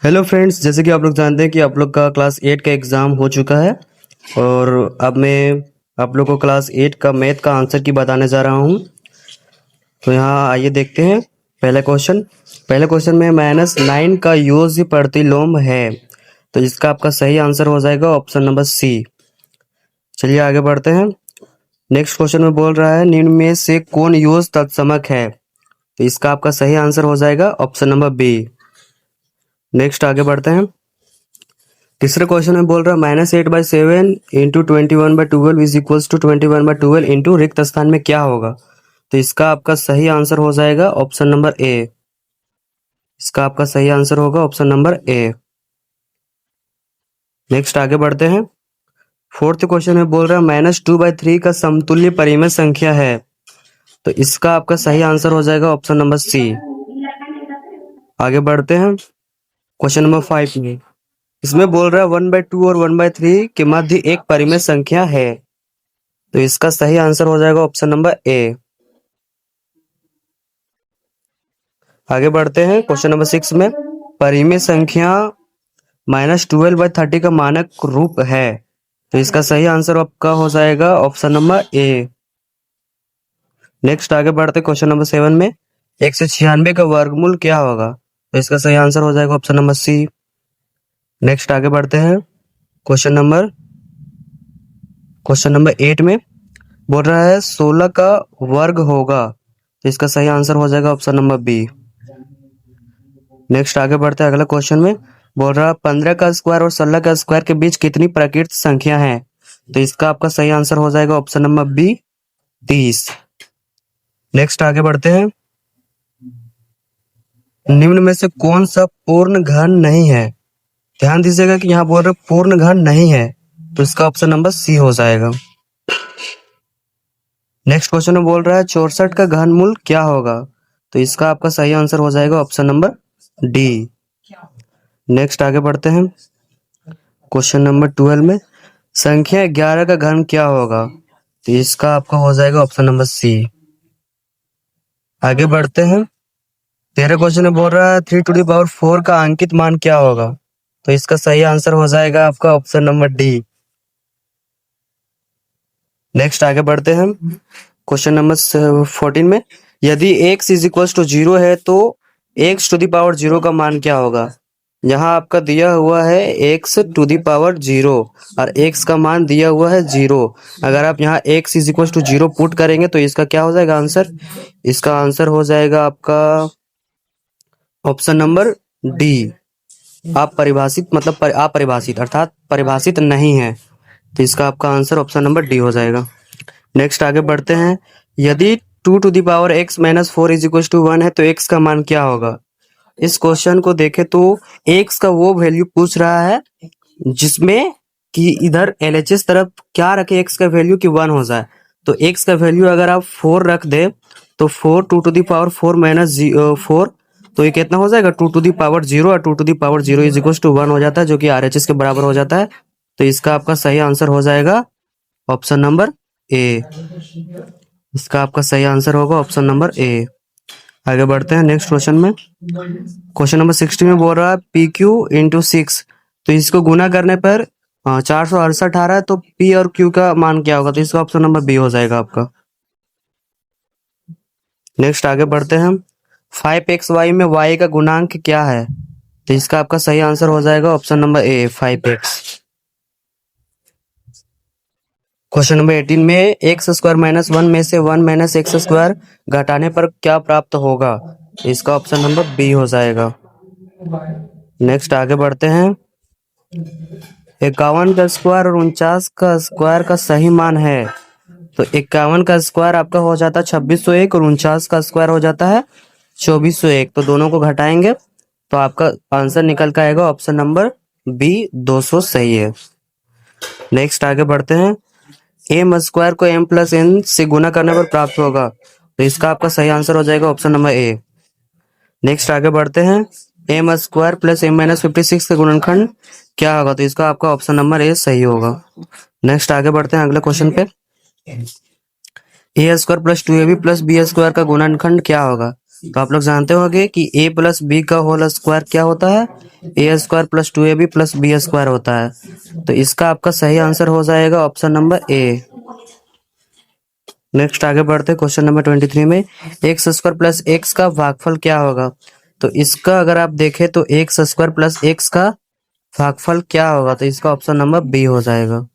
Hello friends, जैसे कि आप लोग जानते हैं कि आप लोग का क्लास 8 का एग्ज़ाम हो चुका है। और अब मैं आप लोग को क्लास 8 का मैथ का आंसर की बताने जा रहा हूँ। तो यहाँ आइए देखते हैं। पहले क्वेश्चन में -9 का योज्य प्रतिलोम है। तो इसका आपका सही आंसर हो जाएगा ऑप्शन नंबर सी। चलिए आगे बढ़ते हैं। नेक्स्ट क्वेश्चन में बोल रहा है निम्न में से कौन योज तत्समक है। तो इसका आपका सही आंसर हो जाएगा ऑप्शन नंबर बी। नेक्स्ट आगे बढ़ते हैं। तीसरे क्वेश्चन में बोल रहा है -8/7 into 21/12 is equals to 21/12 into रिक्त स्थान में क्या होगा। तो इसका आपका सही आंसर हो जाएगा ऑप्शन नंबर ए। इसका आपका सही आंसर होगा ऑप्शन नंबर ए। नेक्स्ट आगे बढ़ते हैं। फोर्थ क्वेश्चन में बोल रहा है -2/3 का समतुल्य परिमेय संख्या है। तो इसका आपका सही आंसर हो जाएगा ऑप्शन नंबर सी। आगे बढ़ते हैं क्वेश्चन नंबर 5 में। इसमें बोल रहा है 1/2 और 1/3 के मध्य एक परिमेय संख्या है। तो इसका सही आंसर हो जाएगा ऑप्शन नंबर ए। आगे बढ़ते हैं क्वेश्चन नंबर 6 में। परिमेय संख्या -12/30 का मानक रूप है। तो इसका सही आंसर आपका हो जाएगा ऑप्शन नंबर ए। नेक्स्ट आगे बढ़ते हैं क्वेश्चन नंबर 7 में। 196 का वर्गमूल क्या होगा। तो इसका सही आंसर हो जाएगा ऑप्शन नंबर सी। नेक्स्ट आगे बढ़ते हैं क्वेश्चन नंबर 8 में बोल रहा है 16 का वर्ग होगा। तो इसका सही आंसर हो जाएगा ऑप्शन नंबर बी। नेक्स्ट आगे बढ़ते हैं अगला क्वेश्चन में। बोल रहा है 15 का स्क्वायर और 16 का स्क्वायर के बीच कितनी प्रकृत संख्या है। तो इसका आपका सही आंसर हो जाएगा ऑप्शन नंबर बी 30। नेक्स्ट आगे बढ़ते हैं। निम्न में से कौन सा पूर्ण घन नहीं है। ध्यान दीजिएगा कि यहाँ बोल रहे पूर्ण घन नहीं है। तो इसका ऑप्शन नंबर सी हो जाएगा। नेक्स्ट क्वेश्चन में बोल रहा है 64 का घनमूल क्या होगा। तो इसका आपका सही आंसर हो जाएगा ऑप्शन नंबर डी। नेक्स्ट आगे बढ़ते हैं क्वेश्चन नंबर 12 में। संख्या 11 का घन क्या होगा। तो इसका आपका हो जाएगा ऑप्शन नंबर सी। आगे बढ़ते हैं। 13 क्वेश्चन में बोल रहा है 3⁴ का अंकित मान क्या होगा। तो इसका सही आंसर हो जाएगा आपका ऑप्शन नंबर डी। नेक्स्ट आगे बढ़ते हैं क्वेश्चन नंबर 14 में। यदि x इज इक्वल टू 0 है तो x⁴ का मान क्या होगा। यहाँ आपका दिया हुआ है x⁴ और x का मान दिया हुआ है 0। अगर आप यहाँ x is equal to 0 put करेंगे तो इसका क्या हो जाएगा आंसर। इसका आंसर हो जाएगा आपका ऑप्शन नंबर डी। अपरिभाषित अर्थात परिभाषित नहीं है। तो इसका आपका आंसर ऑप्शन नंबर डी हो जाएगा। नेक्स्ट आगे बढ़ते हैं। यदि 2⁻x-4 इज इक्वल टू 1 है तो x का मान क्या होगा। इस क्वेश्चन को देखें तो x का वो वैल्यू पूछ रहा है जिसमें कि इधर LHS तरफ क्या रखे x का वैल्यू कि 1 हो जाए। तो x का वैल्यू अगर आप 4 रख दे तो 2⁴ -4 तो ये कितना हो जाएगा 2⁻0 और 2⁻0 इज इक्वल टू 1 हो जाता है जो कि RHS के बराबर हो जाता है। तो इसका आपका सही आंसर हो जाएगा ऑप्शन नंबर ए। इसका आपका सही आंसर होगा ऑप्शन नंबर ए। आगे बढ़ते हैं नेक्स्ट क्वेश्चन में। क्वेश्चन नंबर 60 में बोल रहा है PQ × 6। तो इसको गुना करने पर 468 आ रहा है तो P और Q का मान क्या होगा। तो इसका ऑप्शन नंबर बी हो जाएगा आपका। नेक्स्ट आगे बढ़ते हैं। 5xy में y का गुणांक क्या है। तो इसका आपका सही आंसर हो जाएगा ऑप्शन नंबर ए 5x। क्वेश्चन नंबर 18 में x² - 1 में से 1 - x² घटाने पर क्या प्राप्त होगा। इसका ऑप्शन नंबर बी हो जाएगा। नेक्स्ट आगे बढ़ते हैं। 51 का स्क्वायर और 49 का स्क्वायर का सही मान है। तो 51 का स्क्वायर आपका हो जाता है 2601 और 49 का स्क्वायर हो जाता है 2401। तो दोनों को घटाएंगे तो आपका आंसर निकल के आएगा ऑप्शन नंबर बी 200 सही है। नेक्स्ट आगे बढ़ते हैं। m² को m+n से गुना करने पर प्राप्त होगा। तो इसका आपका सही आंसर हो जाएगा ऑप्शन नंबर ए। नेक्स्ट आगे बढ़ते हैं। m² + m-56 का गुणनखंड क्या होगा। तो इसका आपका ऑप्शन नंबर ए सही होगा। नेक्स्ट आगे बढ़ते हैं अगले क्वेश्चन पे। a² + 2ab + b² का गुणनखंड क्या होगा। तो आप लोग जानते होंगे कि a प्लस बी का होल स्क्वायर क्या होता है, A square plus 2ab plus B square होता है। तो इसका आपका सही आंसर हो जाएगा ऑप्शन नंबर ए। नेक्स्ट आगे बढ़ते हैं क्वेश्चन नंबर 23 में, एक्स स्क्वायर प्लस एक्स का भागफल क्या होगा। तो इसका अगर आप देखें तो एक्स स्क्वायर प्लस एक्स का भागफल क्या होगा, तो इसका ऑप्शन नंबर बी हो जाएगा।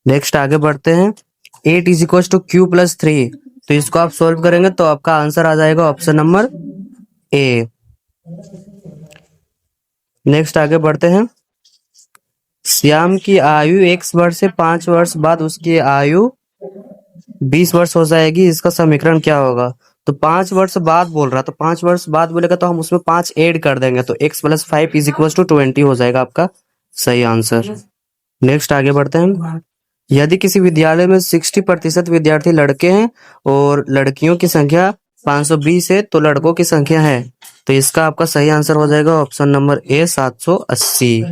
नेक्स्ट आगे बढ़ते हैं, 8 is equal to q plus 3। तो इसको आप सोल्व करेंगे तो आपका आंसर आ जाएगा ऑप्शन नंबर ए। नेक्स्ट आगे बढ़ते हैं, श्याम की आयु 1 वर्ष से 5 वर्ष बाद उसकी आयु 20 वर्ष हो जाएगी, इसका समीकरण क्या होगा। तो 5 वर्ष बाद बोल रहा, तो 5 वर्ष बाद बोलेगा तो हम उसमें 5 ऐड कर देंगे, तो x plus 5 is equal to 20 हो जाएगा आपका सही आंसर। नेक्स्ट आगे बढ़ते हैं, यदि किसी विद्यालय में 60% विद्यार्थी लड़के हैं और लड़कियों की संख्या 520 है तो लड़कों की संख्या है, तो इसका आपका सही आंसर हो जाएगा ऑप्शन नंबर ए 780।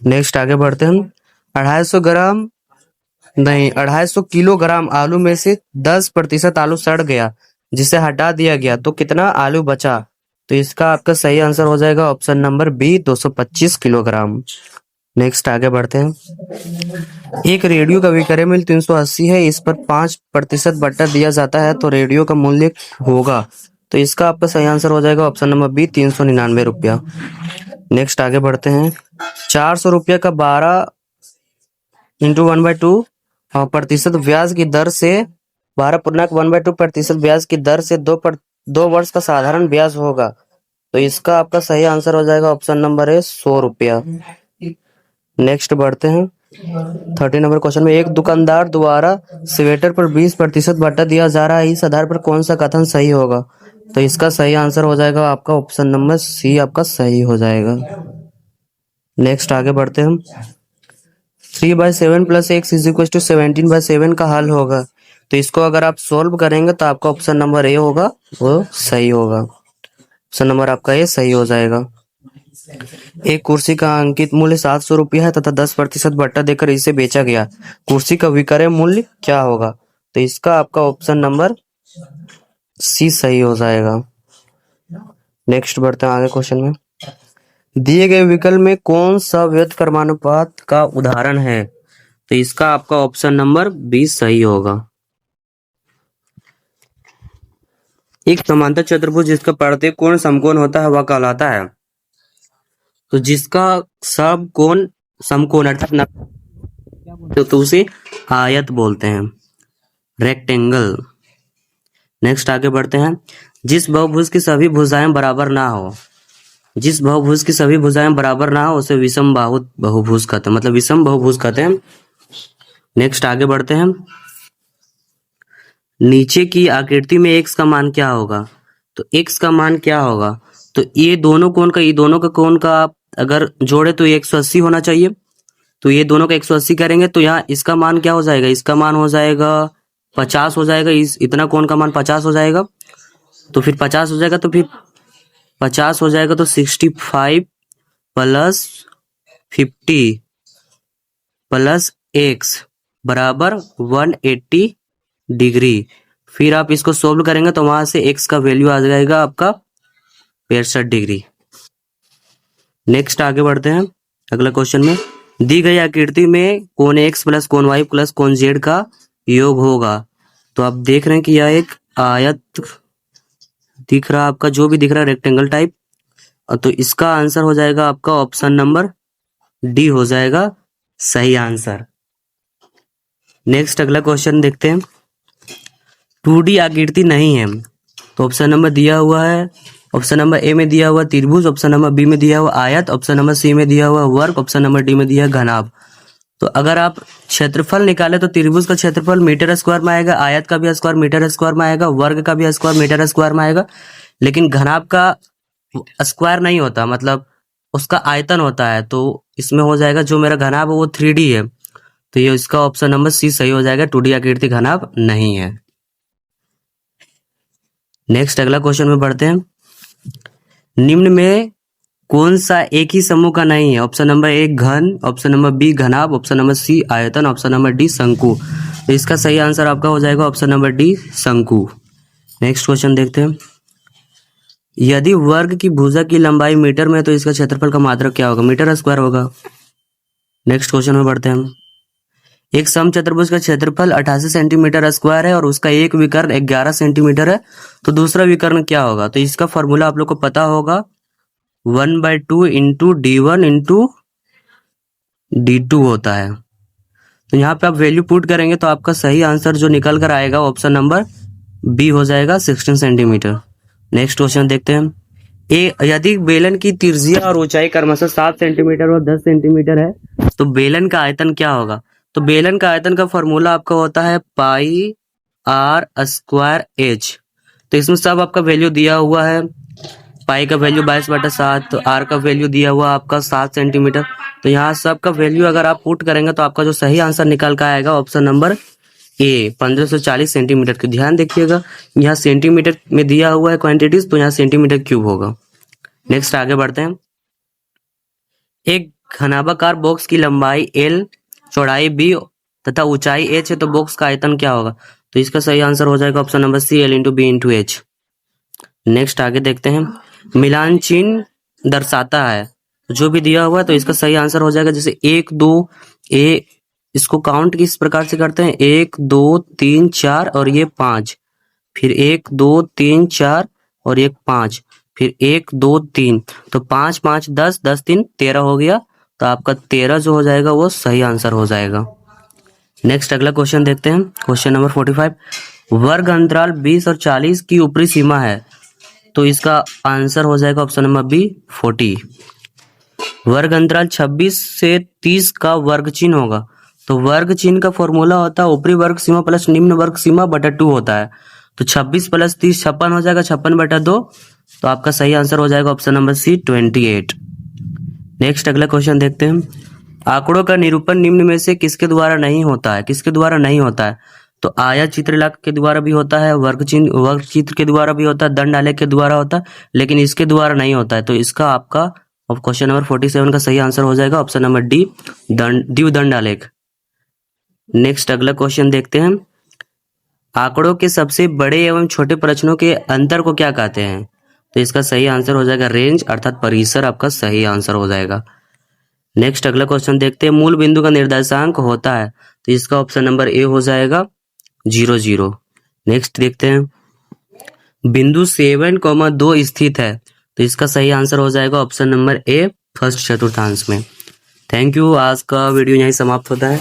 नेक्स्ट आगे बढ़ते हैं, 250 किलोग्राम आलू में से 10% आलू सड़ गया जिसे हटा दिया गया तो कितना आलू बचा। तो इसका आपका सही आंसर हो जाएगा option number B 225 kilogram. Next आगे बढ़ते हैं, एक रेडियो का विक्रय मूल्य 380 है, इस पर 5% बट्टा दिया जाता है तो रेडियो का मूल्य होगा। तो इसका आपका सही आंसर हो जाएगा ऑप्शन नंबर बी 399 रुपया। नेक्स्ट आगे बढ़ते हैं, 400 रुपया का 12 इंटू 1/2 प्रतिशत ब्याज की दर से 12.1/2 प्रतिशत ब्याज की दर से 2 वर्ष का साधारण ब्याज होगा। तो इसका आपका सही आंसर हो जाएगा ऑप्शन नंबर है 100 रुपया। नेक्स्ट बढ़ते हैं, 30 नंबर क्वेश्चन में, एक दुकानदार द्वारा स्वेटर पर 20% बट्टा दिया जा रहा है, इस आधार पर कौन सा कथन सही होगा। तो इसका सही आंसर हो जाएगा आपका ऑप्शन नंबर सी आपका सही हो जाएगा। नेक्स्ट आगे बढ़ते हैं, 3/7 plus x is equal to 17/7 का हल होगा। तो इसको अगर आप सोल्व करेंगे तो आपका ऑप्शन नंबर ए होगा, वो सही होगा। ऑप्शन नंबर आपका ए सही हो जाएगा। एक कुर्सी का अंकित मूल्य 700 रुपया है तथा 10% बट्टा देकर इसे बेचा गया, कुर्सी का विक्रय मूल्य क्या होगा। तो इसका आपका ऑप्शन नंबर सी सही हो जाएगा। नेक्स्ट बढ़ते हैं आगे क्वेश्चन में, दिए गए विकल्प में कौन सा व्युत्क्रमानुपात का उदाहरण है। तो इसका आपका ऑप्शन नंबर बी सही होगा। एक समांतर चतुर्भुज जिसका प्रत्येक कोण समकोण होता है वह कहलाता है। तो जिसका सब कोण समकोण अर्थात तो उसे आयत बोलते हैं, रेक्टेंगल। नेक्स्ट आगे बढ़ते हैं, जिस बहुभुज की सभी भुजाएं बराबर ना हो, जिस बहुभुज की सभी भुजाएं बराबर ना हो उसे विषम बहुभुज कहते हैं, मतलब विषम बहुभुज कहते हैं। नेक्स्ट आगे बढ़ते हैं, नीचे की आकृति में x का मान क्या होगा। तो x का मान क्या होगा, तो ये दोनों का कोण का आप अगर जोड़े तो ये 180 होना चाहिए। तो ये दोनों का 180 करेंगे तो यहाँ इसका मान क्या हो जाएगा, इसका मान हो जाएगा 50 हो जाएगा, इतना कोण का मान 50 हो जाएगा। तो फिर 50 हो जाएगा तो फिर 50 हो जाएगा तो 65 प्लस 50 प्लस x बराबर 180 डिग्री। फिर आप इसको सोल्व करेंगे तो वहां से x का वैल्यू आ जाएगा आपका 65 डिग्री। नेक्स्ट आगे बढ़ते हैं अगला क्वेश्चन में, दी गई आकृति में कोण x प्लस कोण y प्लस कोण z का योग होगा। तो आप देख रहे हैं कि यह एक आयत दिख रहा है आपका, जो भी दिख रहा है रेक्टेंगल टाइप, तो इसका आंसर हो जाएगा आपका ऑप्शन नंबर डी हो जाएगा सही आंसर। नेक्स्ट अगला क्वेश्चन देखते हैं, 2D आकृति नहीं है। तो ऑप्शन नंबर दिया हुआ है, ऑप्शन नंबर ए में दिया हुआ त्रिभुज, ऑप्शन नंबर बी में दिया हुआ आयत, ऑप्शन नंबर सी में दिया हुआ वर्ग, ऑप्शन नंबर डी में दिया है घनाभ। तो अगर आप क्षेत्रफल निकाले तो त्रिभुज का क्षेत्रफल मीटर स्क्वायर में आएगा, आयत का भी स्क्वायर मीटर स्क्वायर में आएगा, वर्ग का भी स्क्वायर मीटर स्क्वायर में आएगा, लेकिन घनाभ का स्क्वायर नहीं होता, मतलब उसका आयतन होता है। तो इसमें हो जाएगा जो मेरा घनाभ है वो 3D है, तो ये इसका ऑप्शन नंबर सी सही हो जाएगा, 2D आकृति घनाभ नहीं है। नेक्स्ट अगला क्वेश्चन में बढ़ते हैं, निम्न में कौन सा एक ही समूह का नहीं है। ऑप्शन नंबर ए घन, ऑप्शन नंबर बी घनाभ, ऑप्शन नंबर सी आयतन, ऑप्शन नंबर डी शंकु। तो इसका सही आंसर आपका हो जाएगा ऑप्शन नंबर डी शंकु। नेक्स्ट क्वेश्चन देखते हैं। यदि वर्ग की भुजा की लंबाई मीटर में है तो इसका क्षेत्रफल का मात्रक क्या होगा? मीटर स्क्वायर होगा। नेक्स्ट क्वेश्चन में बढ़ते हैं हम। एक समचतुर्भुज का क्षेत्रफल 88 सेंटीमीटर स्क्वायर है और उसका एक विकर्ण 11 सेंटीमीटर है, तो दूसरा विकर्ण क्या होगा? तो इसका फॉर्मूला आप लोग को पता होगा, 1/2 इंटू D1 इंटू D2 होता है। तो यहाँ पे आप वैल्यू पुट करेंगे तो आपका सही आंसर जो निकल कर आएगा ऑप्शन नंबर बी हो जाएगा, 16 सेंटीमीटर। नेक्स्ट क्वेश्चन देखते हैं। यदि बेलन की त्रिज्या और ऊंचाई क्रमशः 7 सेंटीमीटर और 10 सेंटीमीटर है तो बेलन का आयतन क्या होगा? तो बेलन का आयतन का फॉर्मूला आपका होता है पाई आर स्क्वायर एच। तो इसमें सब आपका वैल्यू दिया हुआ है। पाई का वैल्यू 22/7, तो आर का वैल्यू दिया हुआ आपका 7 सेंटीमीटर। तो यहाँ सबका वैल्यू अगर आप पुट करेंगे तो आपका जो सही आंसर निकल कर आएगा ऑप्शन नंबर ए, 1540 सेंटीमीटर। की ध्यान देखिएगा, यहाँ सेंटीमीटर में दिया हुआ है क्वांटिटीज, तो यहाँ सेंटीमीटर क्यूब होगा। नेक्स्ट आगे बढ़ते हैं। एक घनाभाकार बॉक्स की लंबाई L, चौड़ाई B तथा ऊंचाई H है, तो बॉक्स का आयतन क्या होगा? तो इसका सही आंसर हो जाएगा option number C, L into B into H. Next आगे देखते हैं। मिलान चिन्ह दर्शाता है, जो भी दिया हुआ है तो इसका सही आंसर हो जाएगा, जैसे 1 2 ए, इसको काउंट किस प्रकार से करते हैं? 1 2 3 4 और ये 5, फिर 1 2 3 4 और ये 5, फिर 1 2 3, तो 5 5 10 10 3 13 हो गया। तो आपका 13 जो हो जाएगा वो सही आंसर हो जाएगा। नेक्स्ट अगला क्वेश्चन देखते हैं। Question number 45। वर्ग अंतराल 20 और 40 की ऊपरी सीमा है, तो इसका आंसर हो जाएगा ऑप्शन नंबर बी, 40। वर्ग अंतराल 26 से 30 का वर्ग चिन्ह होगा, तो वर्ग चिन्ह का फॉर्मूला होता है ऊपरी वर्ग सीमा प्लस निम्न वर्ग सीमा बटा 2 होता है। तो 26 प्लस 30 56 हो जाएगा, 56/2। तो आपका सही आंसर हो जाएगा ऑप्शन नंबर सी, 28। नेक्स्ट अगला क्वेश्चन देखते हैं। आंकड़ों का निरूपण निम्न में से किसके द्वारा नहीं होता है? किसके द्वारा नहीं होता है? तो आयत चित्रलेख के द्वारा भी होता है, वर्ग चित्र के द्वारा भी होता है, दंड आलेख के द्वारा होता है, लेकिन इसके द्वारा नहीं होता है। तो इसका आपका क्वेश्चन नंबर 47 का सही आंसर हो जाएगा ऑप्शन नंबर डी, द्विदंड आलेख। नेक्स्ट अगला क्वेश्चन देखते हैं। आंकड़ों के सबसे बड़े एवं छोटे प्रश्नों के अंतर को क्या कहते हैं? तो इसका सही आंसर हो जाएगा रेंज, अर्थात परिसर आपका सही आंसर हो जाएगा। नेक्स्ट अगला क्वेश्चन देखते हैं। मूल बिंदु का निर्देशांक होता है, तो इसका ऑप्शन नंबर ए हो जाएगा 0 0। नेक्स्ट देखते हैं। बिंदु 7,2 स्थित है, तो इसका सही आंसर हो जाएगा ऑप्शन नंबर ए, फर्स्ट चतुर्थांश में। Thank you. आज का वीडियो यहीं समाप्त होता है।